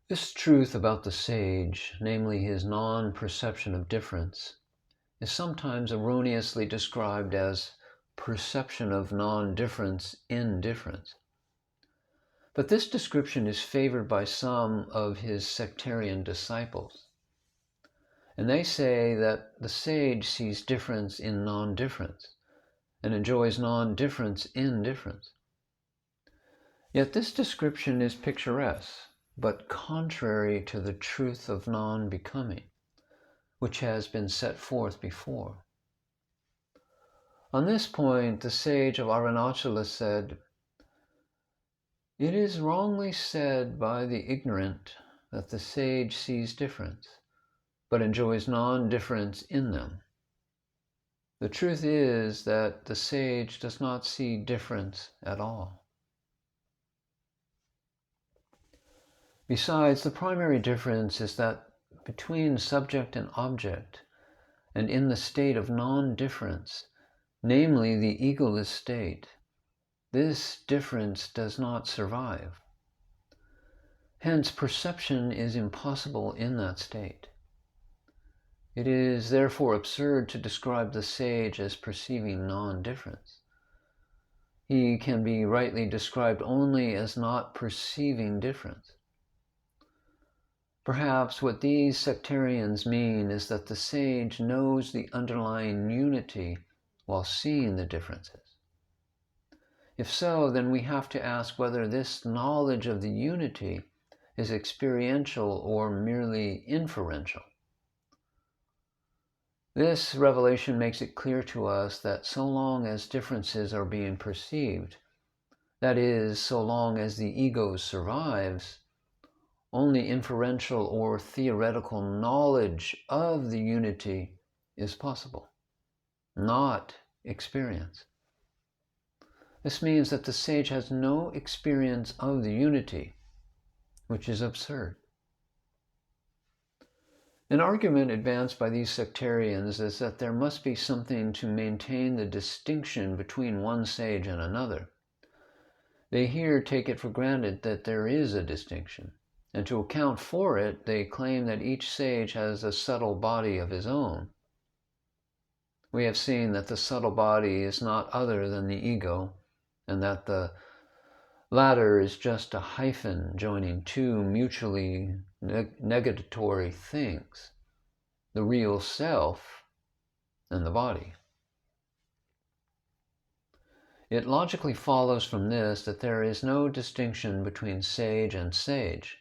This truth about the sage, namely his non-perception of difference, is sometimes erroneously described as perception of non-difference in difference. But this description is favored by some of his sectarian disciples. And they say that the sage sees difference in non-difference and enjoys non-difference in difference. Yet this description is picturesque, but contrary to the truth of non-becoming, which has been set forth before. On this point, the sage of Arunachala said, "It is wrongly said by the ignorant that the sage sees difference, but enjoys non-difference in them. The truth is that the sage does not see difference at all." Besides, the primary difference is that between subject and object, and in the state of non-difference, namely the egoless state, this difference does not survive. Hence, perception is impossible in that state. It is therefore absurd to describe the sage as perceiving non-difference. He can be rightly described only as not perceiving difference. Perhaps what these sectarians mean is that the sage knows the underlying unity while seeing the differences. If so, then we have to ask whether this knowledge of the unity is experiential or merely inferential. This revelation makes it clear to us that so long as differences are being perceived, that is, so long as the ego survives, only inferential or theoretical knowledge of the unity is possible, not experience. This means that the sage has no experience of the unity, which is absurd. An argument advanced by these sectarians is that there must be something to maintain the distinction between one sage and another. They here take it for granted that there is a distinction. And to account for it, they claim that each sage has a subtle body of his own. We have seen that the subtle body is not other than the ego, and that the latter is just a hyphen joining two mutually negatory things, the real self and the body. It logically follows from this that there is no distinction between sage and sage.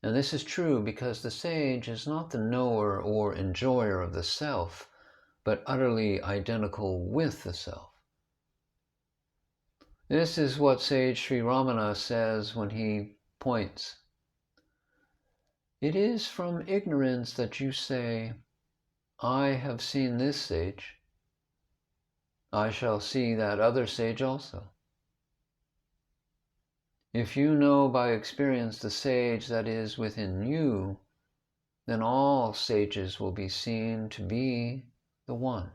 And this is true because the sage is not the knower or enjoyer of the self, but utterly identical with the self. This is what sage Sri Ramana says when he points. "It is from ignorance that you say, 'I have seen this sage. I shall see that other sage also.' If you know by experience the sage that is within you, then all sages will be seen to be the one."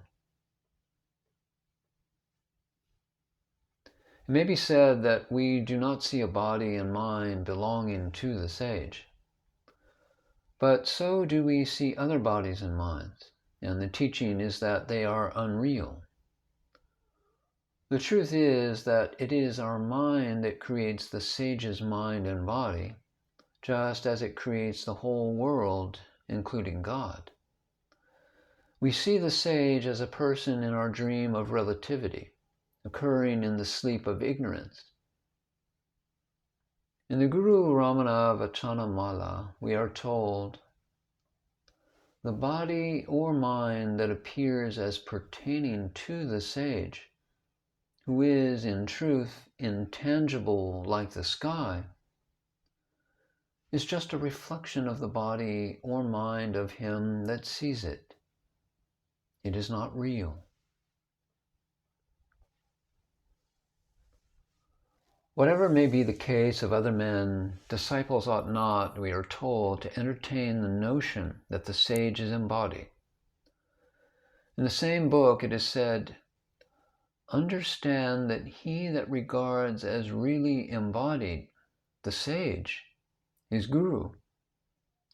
It may be said that we do not see a body and mind belonging to the sage. But so do we see other bodies and minds, and the teaching is that they are unreal. The truth is that it is our mind that creates the sage's mind and body, just as it creates the whole world, including God. We see the sage as a person in our dream of relativity, occurring in the sleep of ignorance. In the Guru Ramana Vachanamala, we are told, "The body or mind that appears as pertaining to the sage, who is in truth intangible like the sky, is just a reflection of the body or mind of him that sees it. It is not real." Whatever may be the case of other men, disciples ought not, we are told, to entertain the notion that the sage is embodied. In the same book it is said, "Understand that he that regards as really embodied the sage, his guru,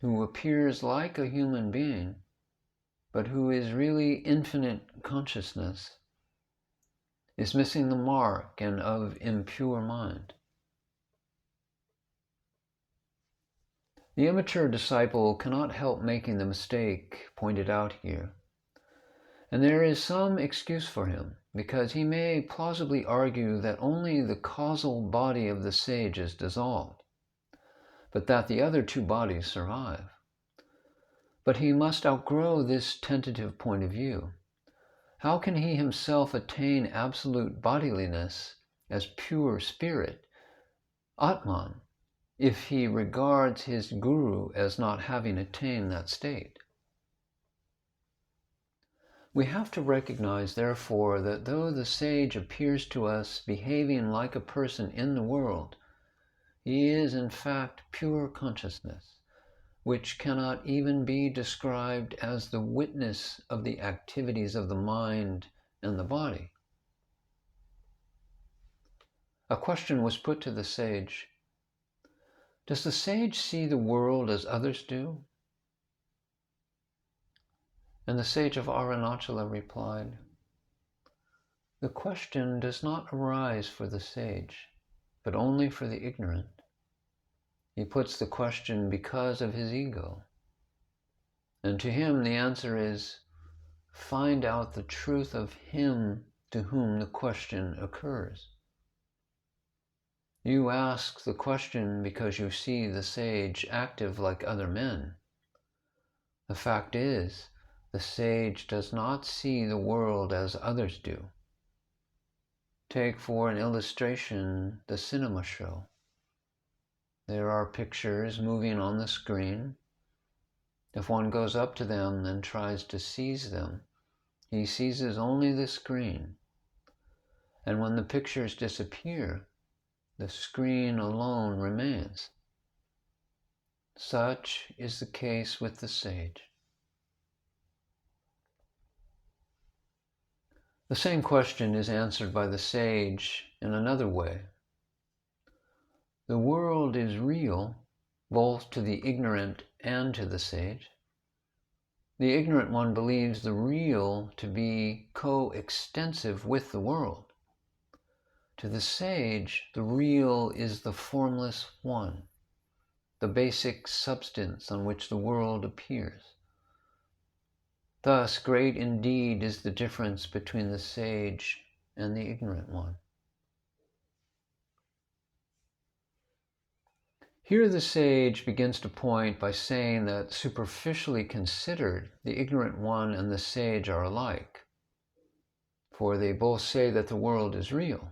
who appears like a human being, but who is really infinite consciousness, is missing the mark and of impure mind. The immature disciple cannot help making the mistake pointed out here, and there is some excuse for him, because he may plausibly argue that only the causal body of the sage is dissolved, but that the other two bodies survive. But he must outgrow this tentative point of view. How can he himself attain absolute bodiliness as pure spirit, Atman, if he regards his guru as not having attained that state? We have to recognize, therefore, that though the sage appears to us behaving like a person in the world, he is in fact pure consciousness, which cannot even be described as the witness of the activities of the mind and the body. A question was put to the sage: does the sage see the world as others do? And the sage of Arunachala replied, the question does not arise for the sage, but only for the ignorant. He puts the question because of his ego. And to him the answer is, find out the truth of him to whom the question occurs. You ask the question because you see the sage active like other men. The fact is, the sage does not see the world as others do. Take for an illustration the cinema show. There are pictures moving on the screen. If one goes up to them and tries to seize them, he seizes only the screen. And when the pictures disappear, the screen alone remains. Such is the case with the sage. The same question is answered by the sage in another way. The world is real, both to the ignorant and to the sage. The ignorant one believes the real to be coextensive with the world. To the sage, the real is the formless one, the basic substance on which the world appears. Thus, great indeed is the difference between the sage and the ignorant one. Here the sage begins to point by saying that superficially considered, the ignorant one and the sage are alike, for they both say that the world is real.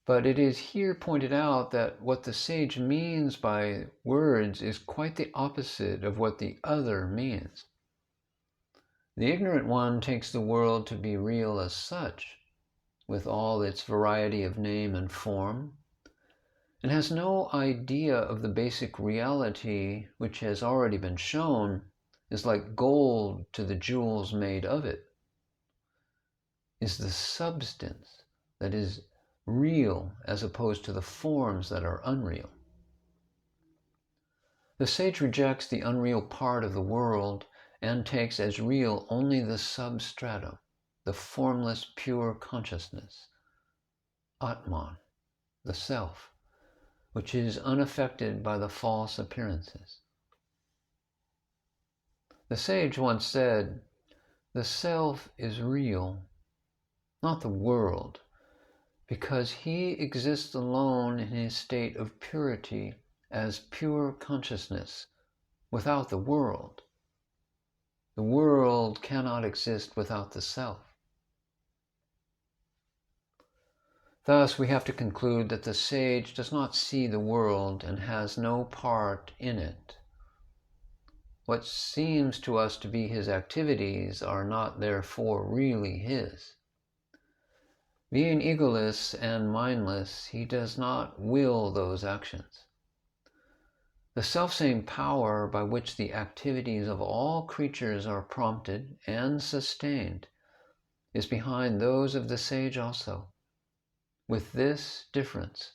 But it is here pointed out that what the sage means by words is quite the opposite of what the other means. The ignorant one takes the world to be real as such, with all its variety of name and form, and has no idea of the basic reality which has already been shown is like gold to the jewels made of it, is the substance that is real as opposed to the forms that are unreal. The sage rejects the unreal part of the world and takes as real only the substratum, the formless pure consciousness, Atman, the self, which is unaffected by the false appearances. The sage once said, the self is real, not the world, because he exists alone in his state of purity as pure consciousness, without the world. The world cannot exist without the self. Thus, we have to conclude that the sage does not see the world and has no part in it. What seems to us to be his activities are not therefore really his. Being egoless and mindless, he does not will those actions. The selfsame power by which the activities of all creatures are prompted and sustained is behind those of the sage also, with this difference,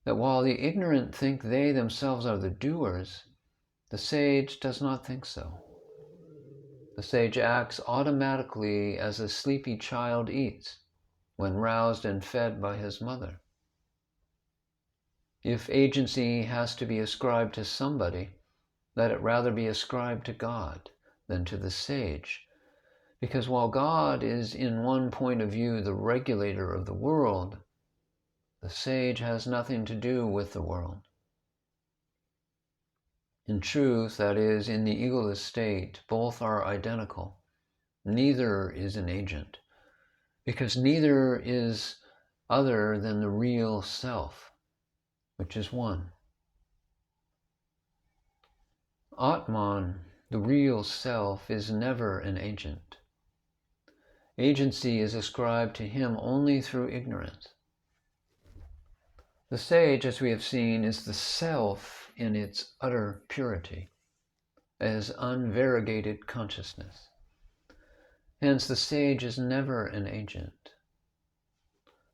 that while the ignorant think they themselves are the doers, The sage does not think so. The sage acts automatically as a sleepy child eats when roused and fed by his mother. If agency has to be ascribed to somebody, let it rather be ascribed to God than to the sage, because while God is in one point of view the regulator of the world, the sage has nothing to do with the world. In truth, that is, in the egoless state, both are identical. Neither is an agent, because neither is other than the real self, which is one. Atman, the real self, is never an agent. Agency is ascribed to him only through ignorance. The sage, as we have seen, is the self in its utter purity, as unvariegated consciousness. Hence, the sage is never an agent.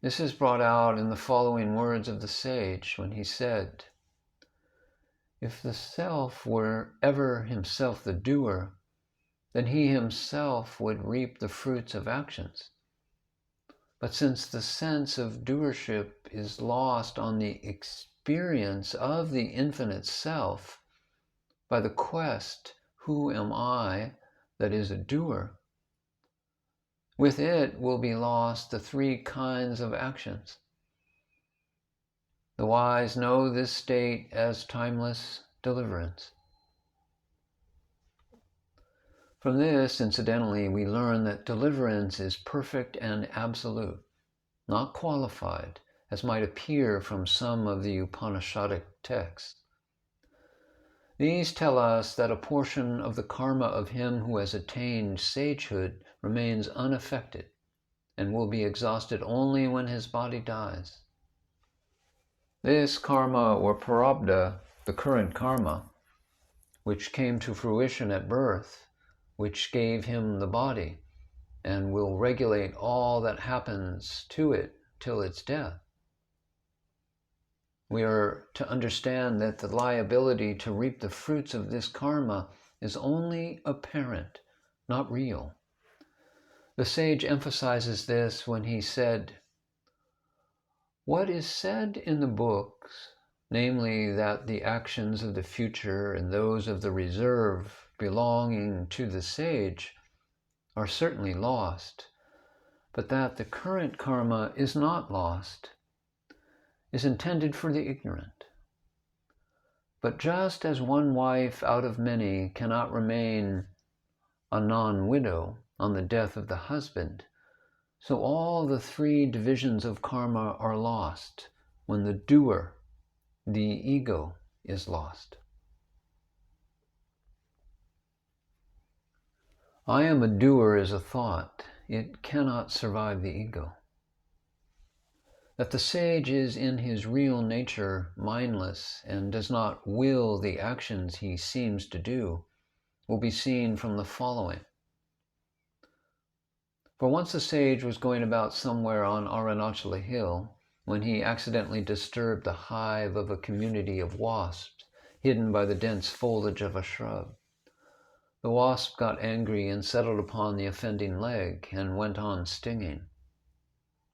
This is brought out in the following words of the sage when he said, "If the self were ever himself the doer, then he himself would reap the fruits of actions. But since the sense of doership is lost on the experience of the infinite self by the quest, who am I, that is a doer, with it will be lost the three kinds of actions. The wise know this state as timeless deliverance." From this, incidentally, we learn that deliverance is perfect and absolute, not qualified, as might appear from some of the Upanishadic texts. These tell us that a portion of the karma of him who has attained sagehood remains unaffected and will be exhausted only when his body dies. This karma or prarabdha, the current karma, which came to fruition at birth, which gave him the body, and will regulate all that happens to it till its death. We are to understand that the liability to reap the fruits of this karma is only apparent, not real. The sage emphasizes this when he said, "What is said in the books, namely that the actions of the future and those of the reserve belonging to the sage are certainly lost, but that the current karma is not lost, is intended for the ignorant. But just as one wife out of many cannot remain a non-widow on the death of the husband, so all the three divisions of karma are lost when the doer, the ego, is lost." I am a doer is a thought. It cannot survive the ego. That the sage is in his real nature mindless and does not will the actions he seems to do will be seen from the following. For once a sage was going about somewhere on Arunachala hill when he accidentally disturbed the hive of a community of wasps hidden by the dense foliage of a shrub. The wasp got angry and settled upon the offending leg and went on stinging.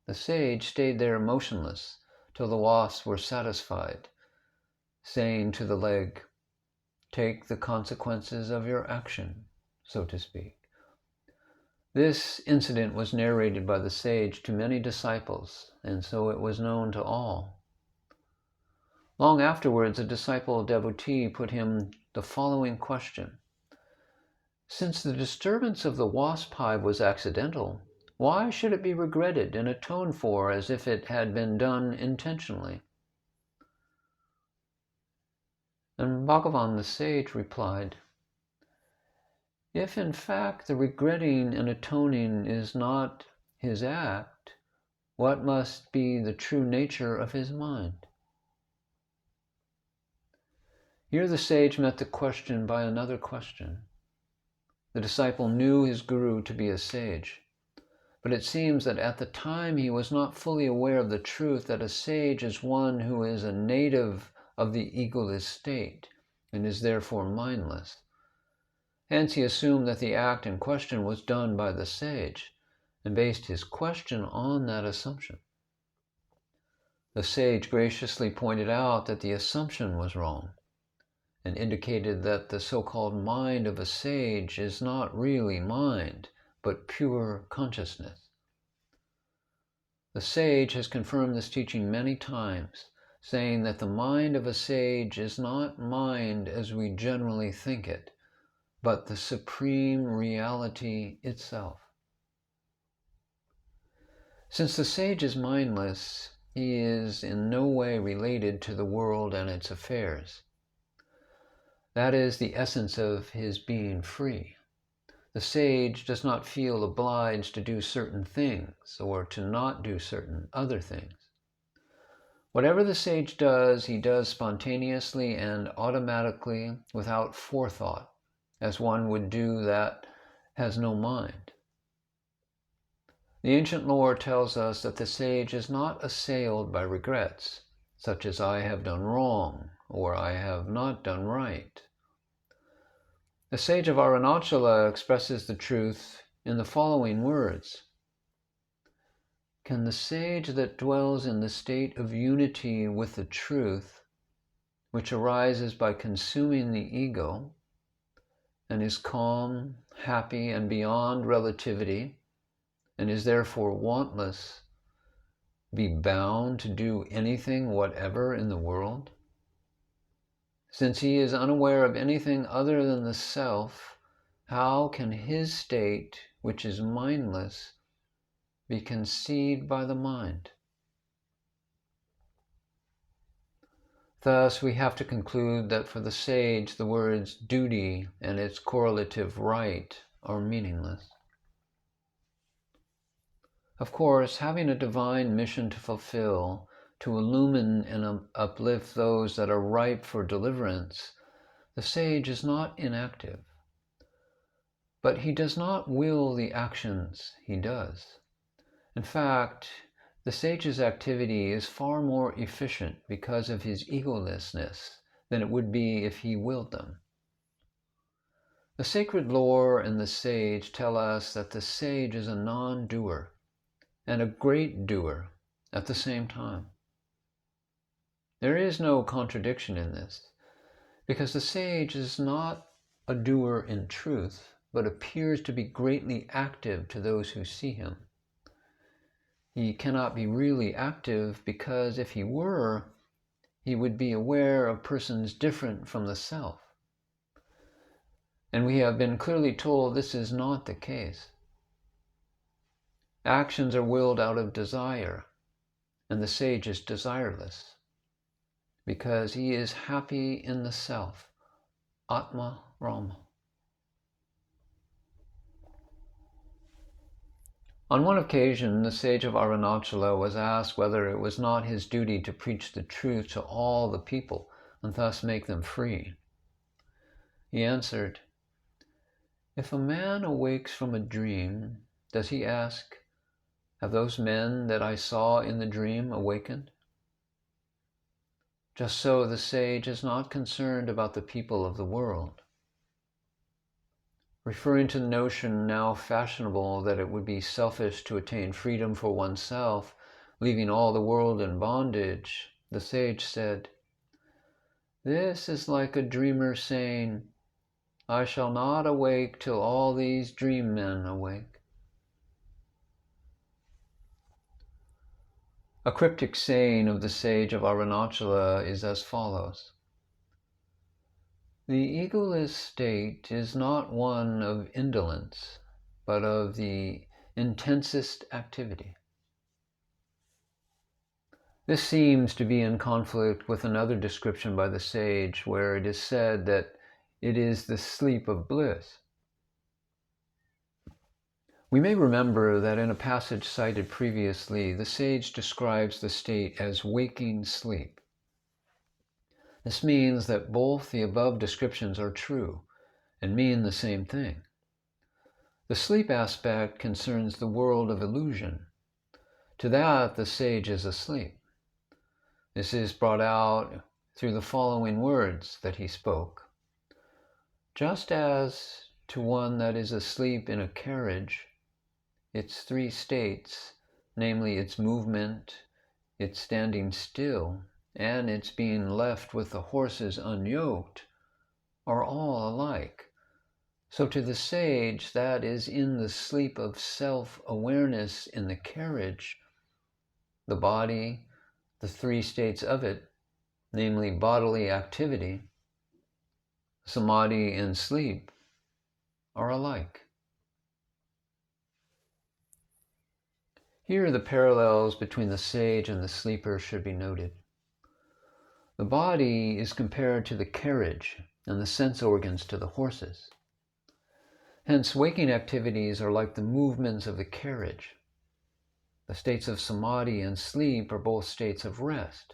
The sage stayed there motionless till the wasps were satisfied, saying to the leg, "Take the consequences of your action," so to speak. This incident was narrated by the sage to many disciples, and so it was known to all. Long afterwards, a disciple devotee put him the following question: "Since the disturbance of the wasp hive was accidental, why should it be regretted and atoned for as if it had been done intentionally?" And Bhagavan the sage replied, "If in fact the regretting and atoning is not his act, what must be the true nature of his mind?" Here the sage met the question by another question. The disciple knew his guru to be a sage, but it seems that at the time he was not fully aware of the truth that a sage is one who is a native of the egoless state and is therefore mindless. Hence he assumed that the act in question was done by the sage, and based his question on that assumption. The sage graciously pointed out that the assumption was wrong, and indicated that the so-called mind of a sage is not really mind, but pure consciousness. The sage has confirmed this teaching many times, saying that the mind of a sage is not mind as we generally think it, but the supreme reality itself. Since the sage is mindless, he is in no way related to the world and its affairs. That is the essence of his being free. The sage does not feel obliged to do certain things or to not do certain other things. Whatever the sage does, he does spontaneously and automatically without forethought, as one would do that has no mind. The ancient lore tells us that the sage is not assailed by regrets, such as I have done wrong or I have not done right. The sage of Arunachala expresses the truth in the following words. Can the sage that dwells in the state of unity with the truth, which arises by consuming the ego, and is calm, happy, and beyond relativity, and is therefore wantless, be bound to do anything whatever in the world? Since he is unaware of anything other than the self, how can his state, which is mindless, be conceived by the mind? Thus, we have to conclude that for the sage, the words duty and its correlative right are meaningless. Of course, having a divine mission to fulfill, to illumine and uplift those that are ripe for deliverance, the sage is not inactive. But he does not will the actions he does. In fact, the sage's activity is far more efficient because of his egolessness than it would be if he willed them. The sacred lore and the sage tell us that the sage is a non-doer and a great doer at the same time. There is no contradiction in this, because the sage is not a doer in truth, but appears to be greatly active to those who see him. He cannot be really active because if he were, he would be aware of persons different from the self. And we have been clearly told this is not the case. Actions are willed out of desire, and the sage is desireless, because he is happy in the self, Atma Rama. On one occasion, the sage of Arunachala was asked whether it was not his duty to preach the truth to all the people and thus make them free. He answered, "If a man awakes from a dream, does he ask, 'Have those men that I saw in the dream awakened?' Just so the sage is not concerned about the people of the world." Referring to the notion now fashionable that it would be selfish to attain freedom for oneself, leaving all the world in bondage, the sage said, "This is like a dreamer saying, 'I shall not awake till all these dream men awake.'" A cryptic saying of the sage of Arunachala is as follows. The egoless state is not one of indolence, but of the intensest activity. This seems to be in conflict with another description by the sage where it is said that it is the sleep of bliss. We may remember that in a passage cited previously, the sage describes the state as waking sleep. This means that both the above descriptions are true and mean the same thing. The sleep aspect concerns the world of illusion. To that, the sage is asleep. This is brought out through the following words that he spoke. Just as to one that is asleep in a carriage, its three states, namely its movement, its standing still, and its being left with the horses unyoked, are all alike. So to the sage that is in the sleep of self-awareness in the carriage, the body, the three states of it, namely bodily activity, samadhi and sleep, are alike. Here the parallels between the sage and the sleeper should be noted. The body is compared to the carriage and the sense organs to the horses. Hence, waking activities are like the movements of the carriage. The states of samadhi and sleep are both states of rest.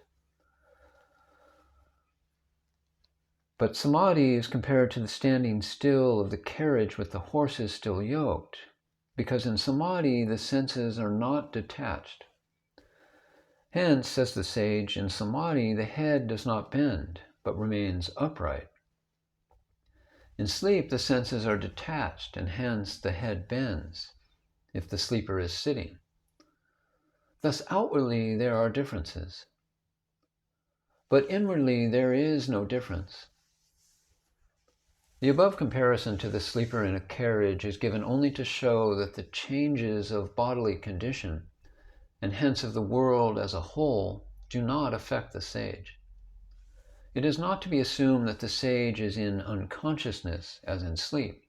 But samadhi is compared to the standing still of the carriage with the horses still yoked, because in samadhi the senses are not detached. Hence, says the sage, in samadhi the head does not bend, but remains upright. In sleep the senses are detached, and hence the head bends, if the sleeper is sitting. Thus outwardly there are differences, but inwardly there is no difference. The above comparison to the sleeper in a carriage is given only to show that the changes of bodily condition, and hence of the world as a whole, do not affect the sage. It is not to be assumed that the sage is in unconsciousness as in sleep.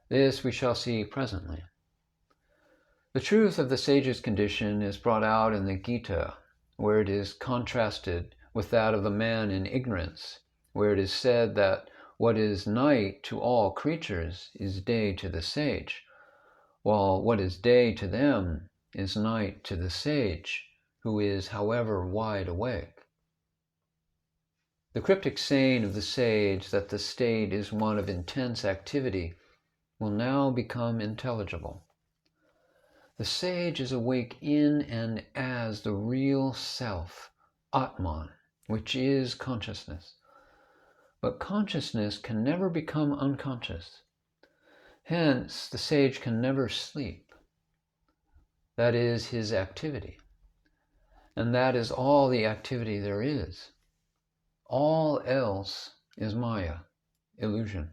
This we shall see presently. The truth of the sage's condition is brought out in the Gita, where it is contrasted with that of the man in ignorance, where it is said that what is night to all creatures is day to the sage, while what is day to them is night to the sage, who is, however, wide awake. The cryptic saying of the sage that the state is one of intense activity will now become intelligible. The sage is awake in and as the real self, Atman, which is consciousness. But consciousness can never become unconscious. Hence, the sage can never sleep. That is his activity. And that is all the activity there is. All else is Maya, illusion.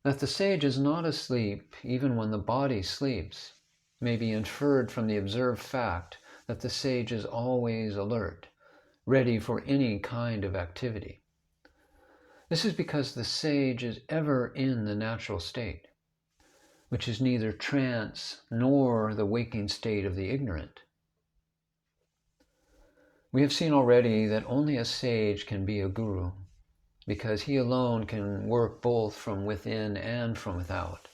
That the sage is not asleep even when the body sleeps may be inferred from the observed fact that the sage is always alert, ready for any kind of activity. This is because the sage is ever in the natural state, which is neither trance nor the waking state of the ignorant. We have seen already that only a sage can be a guru, because he alone can work both from within and from without.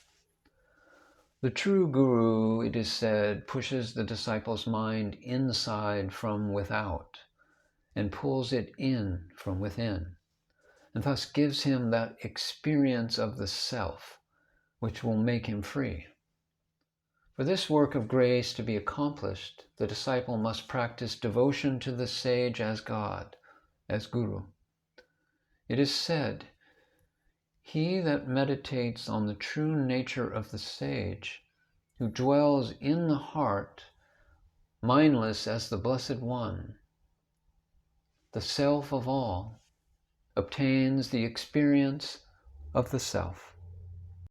The true guru, it is said, pushes the disciple's mind inside from without and pulls it in from within, and thus gives him that experience of the self which will make him free. For this work of grace to be accomplished, the disciple must practice devotion to the sage as God, as Guru. It is said, "He that meditates on the true nature of the sage, who dwells in the heart, mindless as the Blessed One, the self of all, obtains the experience of the self."